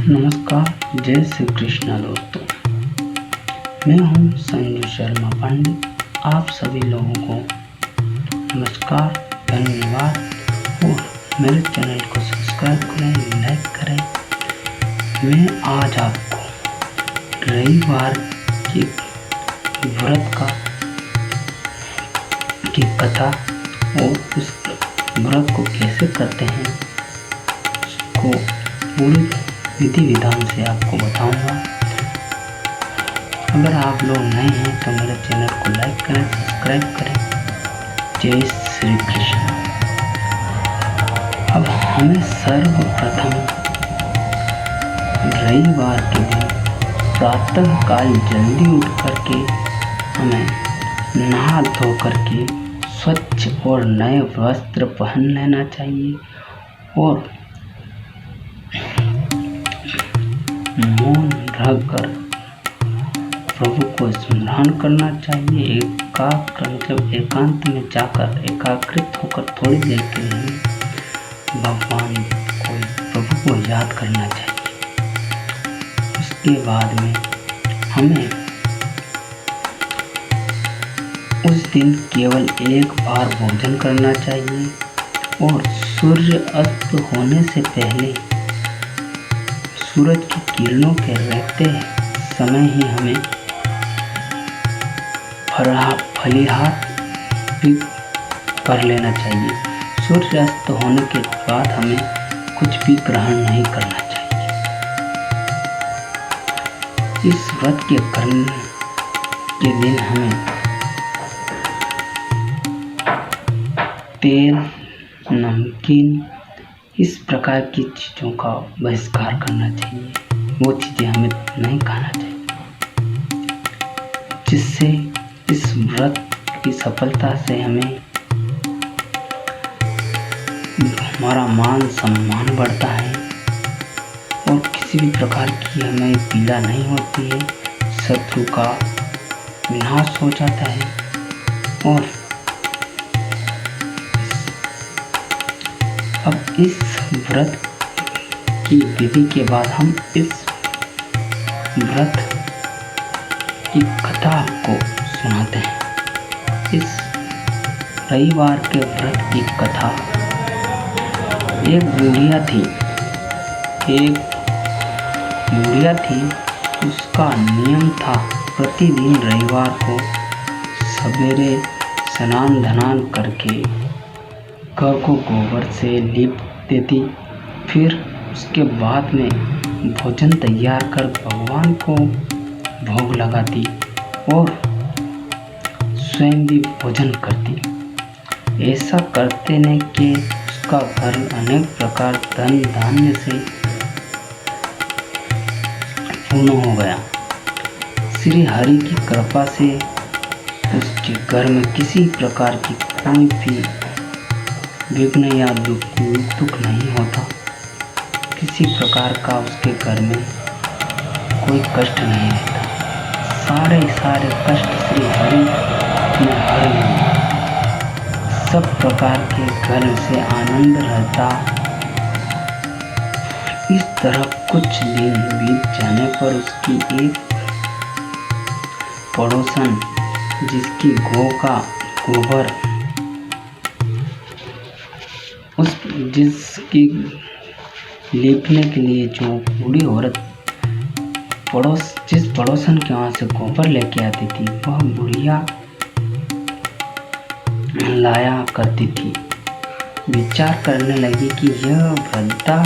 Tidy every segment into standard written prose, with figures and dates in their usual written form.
नमस्कार, जय श्री कृष्णा दोस्तों। मैं हूं संजू शर्मा पंडित। आप सभी लोगों को नमस्कार, धन्यवाद और मेरे चैनल को सब्सक्राइब करें, लाइक करें। मैं आज आपको रविवार के व्रत की कथा और उस व्रत को कैसे करते हैं उसको पूरी विधि विधान से आपको बताऊंगा। अगर आप लोग नए हैं तो मेरे चैनल को लाइक करें, सब्सक्राइब करें। जय श्री कृष्ण। अब हमें सर्वप्रथम रविवार के दिन प्रातः काल जल्दी उठ करके हमें नहा धो करके स्वच्छ और नए वस्त्र पहन लेना चाहिए और मौन रहकर प्रभु को स्मरण करना चाहिए। एकांत में जाकर एकाग्रित होकर थोड़ी देर के लिए भगवान को, प्रभु को याद करना चाहिए। उसके बाद में हमें उस दिन केवल एक बार भोजन करना चाहिए और सूर्य अस्त होने से पहले सूरज की किरणों के रहते समय ही हमें फलाहार भी कर लेना चाहिए। सूर्यास्त होने के बाद हमें कुछ भी ग्रहण नहीं करना चाहिए। इस व्रत के करने के दिन हमें तेल, नमकीन इस प्रकार की चीज़ों का बहिष्कार करना चाहिए। वो चीज़ें हमें नहीं खाना चाहिए, जिससे इस व्रत की सफलता से हमारा मान सम्मान बढ़ता है और किसी भी प्रकार की हमें पीड़ा नहीं होती है। शत्रु का विनाश हो जाता है। और अब इस व्रत की विधि के बाद हम इस व्रत की कथा को सुनाते हैं। इस रविवार के व्रत की कथा, एक बुढ़िया थी। उसका नियम था प्रतिदिन रविवार को सवेरे स्नान धनान करके घर को गोबर से लीप देती। फिर उसके बाद में भोजन तैयार कर भगवान को भोग लगाती और स्वयं भी भोजन करती। ऐसा करते ने कि उसका घर अनेक प्रकार धन धान्य से पूर्ण हो गया। श्री हरि की कृपा से उसके घर में किसी प्रकार की कोई भी विघ्न या दुख नहीं होता। किसी प्रकार का उसके घर में कोई कष्ट नहीं रहता। सारे कष्ट श्री हरि ने हर लिए। सब प्रकार के घर से आनंद रहता। इस तरह कुछ दिन बीत जाने पर उसकी एक पड़ोसन, जिसकी गौ का गोबर जिसकी लीपने के लिए जो बूढ़ी औरत जिस पड़ोसन के वहाँ से गोबर लेके आती थी, वह बुढ़िया लाया करती थी। विचार करने लगी कि यह वृद्धा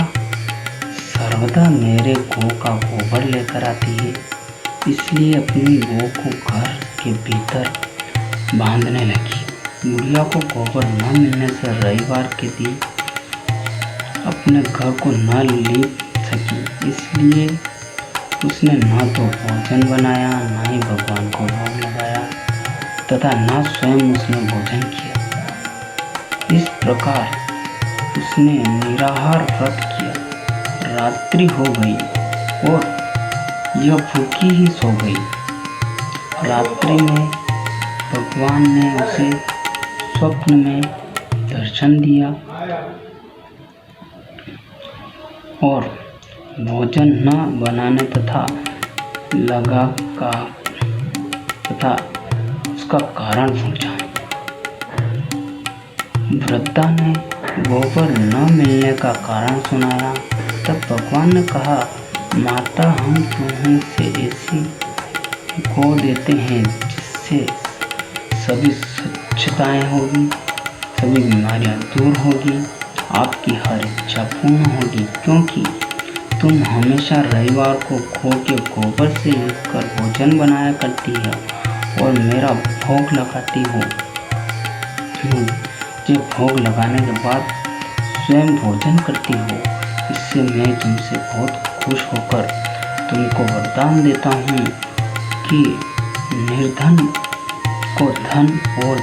सर्वदा मेरे गौ का गोबर लेकर आती है, इसलिए अपनी गौ को घर के भीतर बांधने लगी। बुढ़िया को गोबर न मिलने से रविवार के दिन अपने घर को न लीप सकी। इसलिए उसने न तो भोजन बनाया, न ही भगवान को भोग लगाया तथा न स्वयं उसने भोजन किया। इस प्रकार उसने निराहार व्रत किया। रात्रि हो गई और यह भूखी ही सो गई। रात्रि में भगवान ने उसे स्वप्न में दर्शन दिया और भोजन न बनाने तथा उसका कारण पूछा। वृद्धा ने गोबर न मिलने का कारण सुनाया। तब भगवान ने कहा, माता, हम तुम्हें से ऐसी गौ देते हैं जिससे सभी स्वच्छताएं होगी, सभी बीमारियां दूर होगी, आपकी हर इच्छा पूर्ण होगी, क्योंकि तुम हमेशा रविवार को गौ के गोबर से लिखकर भोजन बनाया करती हो और मेरा भोग लगाती हो। ये भोग लगाने के बाद स्वयं भोजन करती हो। इससे मैं तुमसे बहुत खुश होकर तुमको वरदान देता हूँ कि निर्धन को धन और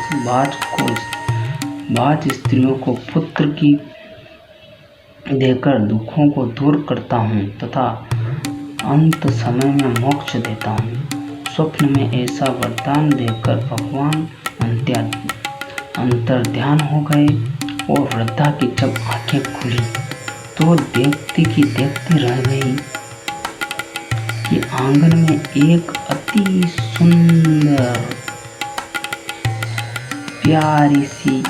बाज स्त्रियों को पुत्र की देकर दुखों को दूर करता हूँ तथा अंत समय में मोक्ष देता हूँ। स्वप्न में ऐसा वरदान देकर भगवान अंतर्ध्यान हो गए और वृद्धा की जब आंखें खुली तो देखती की देखती रह गई कि आंगन में एक अति सुंदर प्यारी सी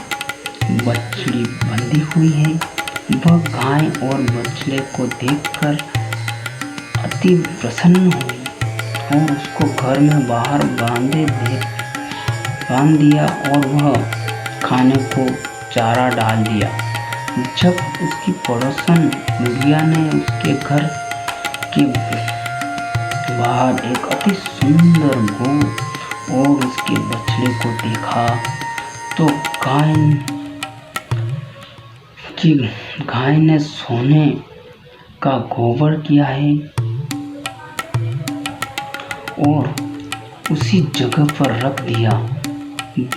बछड़ी बंधी हुई है। वह गाय और बछड़े को देखकर अति प्रसन्न हुई और उसको घर में बाहर बांध दिया और वह खाने को चारा डाल दिया। जब उसकी पड़ोसन बुढ़िया ने उसके घर के बाहर एक अति सुंदर गौ और उसके बछड़े को देखा तो गाय ने सोने का गोबर किया है और उसी जगह पर रख दिया।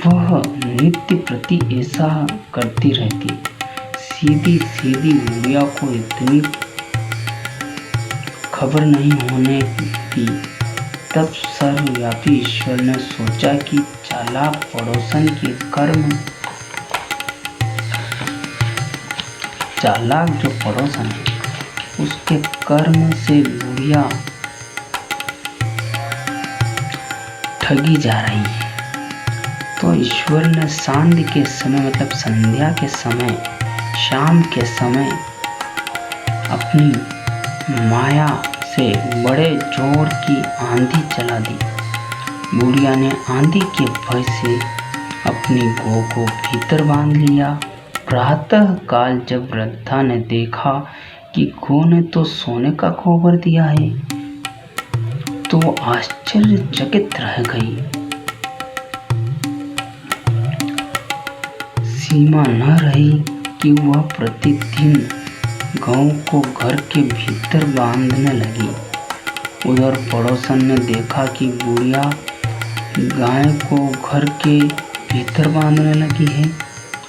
वह नित्य प्रति ऐसा करती रहती। सीधी बुढ़िया को इतनी खबर नहीं होने की। तब सर्वव्यापी ईश्वर ने सोचा कि चालाक जो पड़ोसन है उसके कर्म से बुढ़िया ठगी जा रही है। तो ईश्वर ने सांध्य के समय मतलब संध्या के समय, शाम के समय अपनी माया से बड़े जोर की आंधी चला दी। बुढ़िया ने आंधी के भय से अपनी गौ को भीतर बांध लिया। प्रातः काल जब वृद्धा ने देखा कि गौ ने तो सोने का गोबर दिया है तो आश्चर्यचकित रह गई। सीमा न रही कि वह प्रतिदिन गौ को घर के भीतर बांधने लगी। उधर पड़ोसन ने देखा कि बुढ़िया गाय को घर के भीतर बांधने लगी है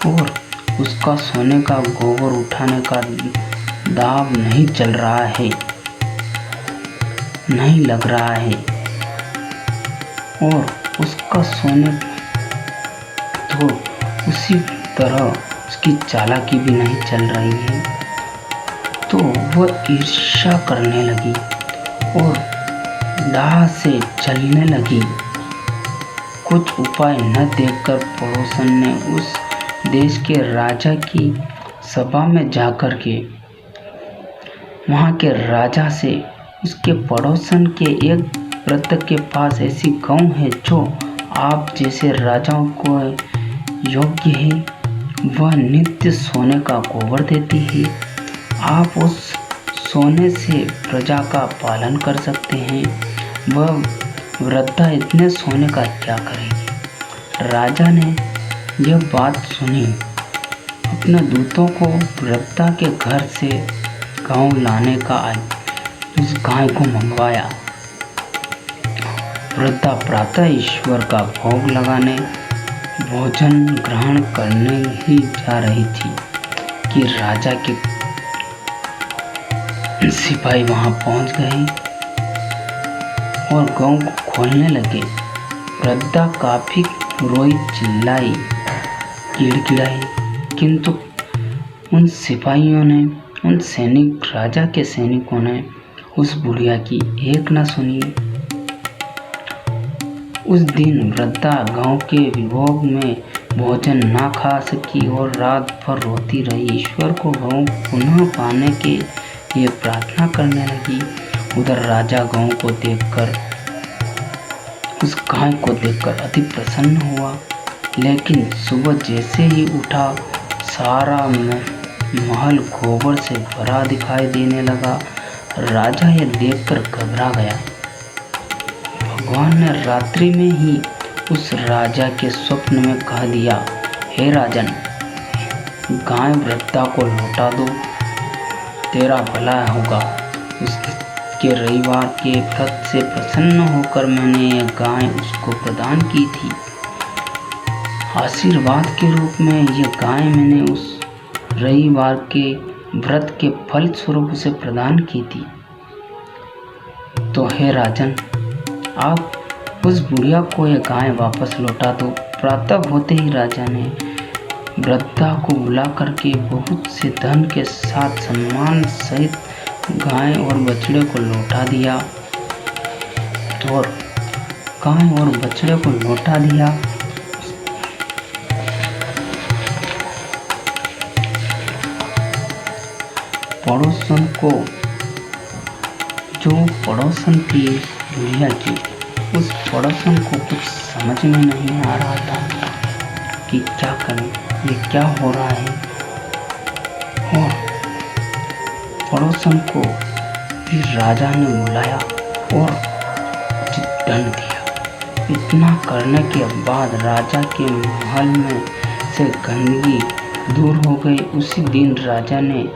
और उसका सोने का गोबर उठाने का दाव नहीं लग रहा है और उसका सोने तो उसी तरह उसकी चालाकी भी नहीं चल रही है। तो वह ईर्ष्या करने लगी और दाह से जलने लगी। कुछ उपाय न देखकर पड़ोसन ने उस देश के राजा की सभा में जाकर के वहाँ के राजा से उसके पड़ोसन के एक वृद्ध के पास ऐसी गौ है जो आप जैसे राजाओं को योग्य है। वह नित्य सोने का गोबर देती है। आप उस सोने से प्रजा का पालन कर सकते हैं। वह वृद्धा इतने सोने का क्या करेगी। राजा ने यह बात सुनी, अपने दूतों को वृद्धा के घर से गौ लाने का उस गाय को मंगवाया। वृद्धा प्रातः ईश्वर का भोग लगाने भोजन ग्रहण करने ही जा रही थी कि राजा के सिपाही वहां पहुंच गए और गौ को खोलने लगे। वृद्धा काफी रोई, चिल्लाई, गिड़गिड़ाई, किंतु उन सिपाहियों ने उन राजा के सैनिकों ने उस बुढ़िया की एक न सुनी। उस दिन वृद्धा गांव के विभोग में भोजन ना खा सकी और रात भर रोती रही। ईश्वर को गांव पुनः पाने के लिए प्रार्थना करने लगी। उधर राजा गांव को देखकर उस गाय को देखकर अति प्रसन्न हुआ, लेकिन सुबह जैसे ही उठा सारा महल गोबर से भरा दिखाई देने लगा। राजा यह देखकर घबरा गया। भगवान ने रात्रि में ही उस राजा के स्वप्न में कह दिया, हे राजन, गाय वृद्धा को लौटा दो, तेरा भला होगा। उसके रविवार के व्रत से प्रसन्न होकर मैंने यह गाय उसको प्रदान की थी। आशीर्वाद के रूप में यह गाय मैंने उस रविवार के व्रत के फल स्वरूप उसे प्रदान की थी। तो हे राजन, आप उस बुढ़िया को यह गाय वापस लौटा दो। प्रातः होते ही राजा ने वृद्धा को बुला करके बहुत से धन के साथ सम्मान सहित गाय और बछड़े को लौटा दिया पड़ोसन को, जो पड़ोसन थी बुढ़िया की, उस पड़ोसन को कुछ समझ में नहीं आ रहा था कि क्या करें, ये क्या हो रहा है। और पड़ोसन को फिर राजा ने बुलाया और उचित दंड दिया। इतना करने के बाद राजा के महल में से गंदगी दूर हो गई। उसी दिन राजा ने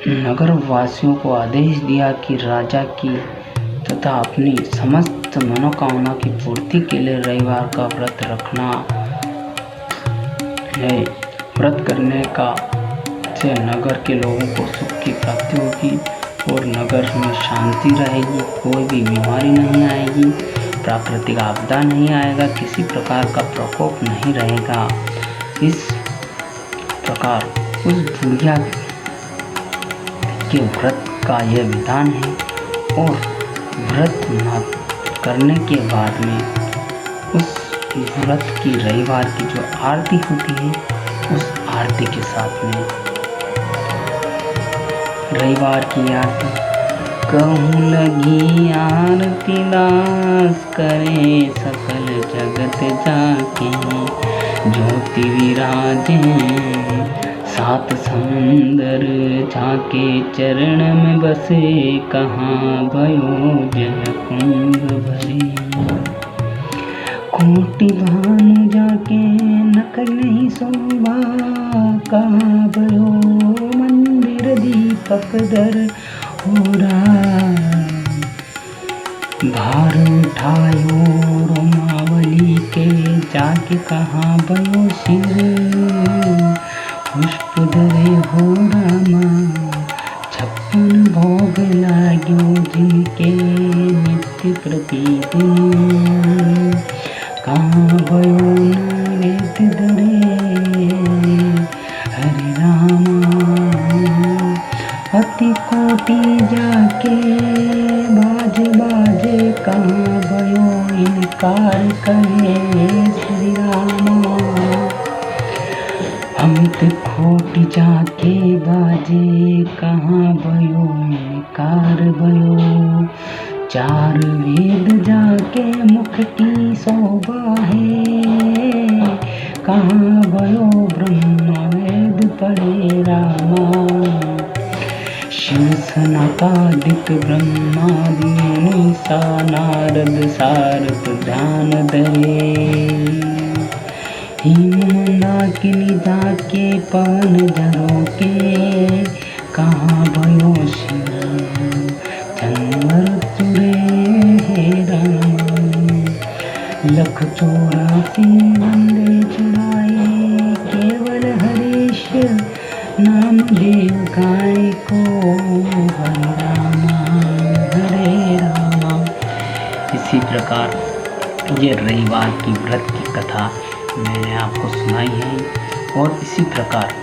नगर वासियों को आदेश दिया कि राजा की तथा अपनी समस्त मनोकामना की पूर्ति के लिए रविवार का व्रत रखना है। व्रत करने का से नगर के लोगों को सुख की प्राप्ति होगी और नगर में शांति रहेगी, कोई भी बीमारी नहीं आएगी, प्राकृतिक आपदा नहीं आएगा, किसी प्रकार का प्रकोप नहीं रहेगा। इस प्रकार उस बुढ़िया के व्रत का यह विधान है। और व्रत न करने के बाद में उस व्रत की रविवार की जो आरती होती है, उस आरती के साथ में रविवार की आरती, कहूँ लगी आरती दास करे सकल जगत जाके, ज्योति विराजे सात समुंदर झाके, चरण में बसे कहाँ भयो जल कुंभ भरे, कोटि भानु जाके नकर नहीं शोभा, कहाँ भयो मंदिर दीपक दर हो भार उठायो रोमावली के, जाके कहाँ भयो सिर पुष्प धरे हो रामा, 56 भोग लाग्यो जिनके नित्य प्रतिदिन, कहाँ भयो नैवेद्य धरे हरे रामा, अति कोटि जाके बाजे कहाँ भयो इनकार करे श्री रामा, अमित खोट जाके बाजे कहाँ भयो इनकार भयो, 4 वेद जाके मुख की शोभा है, कहाँ भयो ब्रह्म वेद पढ़े रामा, शिव सनकादिक ब्रह्मादि मुनि सा नारद सारथ ध्यान धरे, हिम मंदाकिनी जाके पवन झरोके, कहाँ भयो शिव चंद्र तुरे हे राम, लख 84 वंदे चढ़ाए केवल हरीश नाम देव गाय को, हरे रामा हरे रामा। इसी प्रकार ये रविवार की व्रत की कथा मैंने आपको सुनाई है। और इसी प्रकार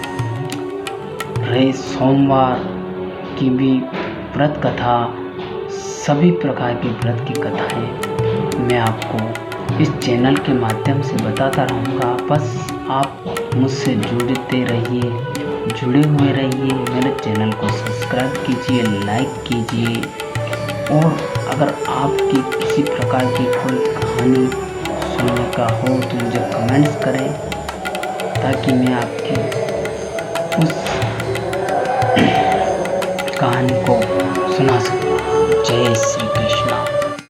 रहे सोमवार की भी व्रत कथा, सभी प्रकार की व्रत की कथाएं मैं आपको इस चैनल के माध्यम से बताता रहूँगा। बस आप मुझसे जुड़ते रहिए, जुड़े हुए रहिए। मेरे चैनल को सब्सक्राइब कीजिए, लाइक कीजिए, और अगर आपकी किसी प्रकार की कोई कहानी सुनने का हो तो मुझे कमेंट्स करें, ताकि मैं आपकी उस कहानी को सुना सकूं। जय श्री कृष्ण।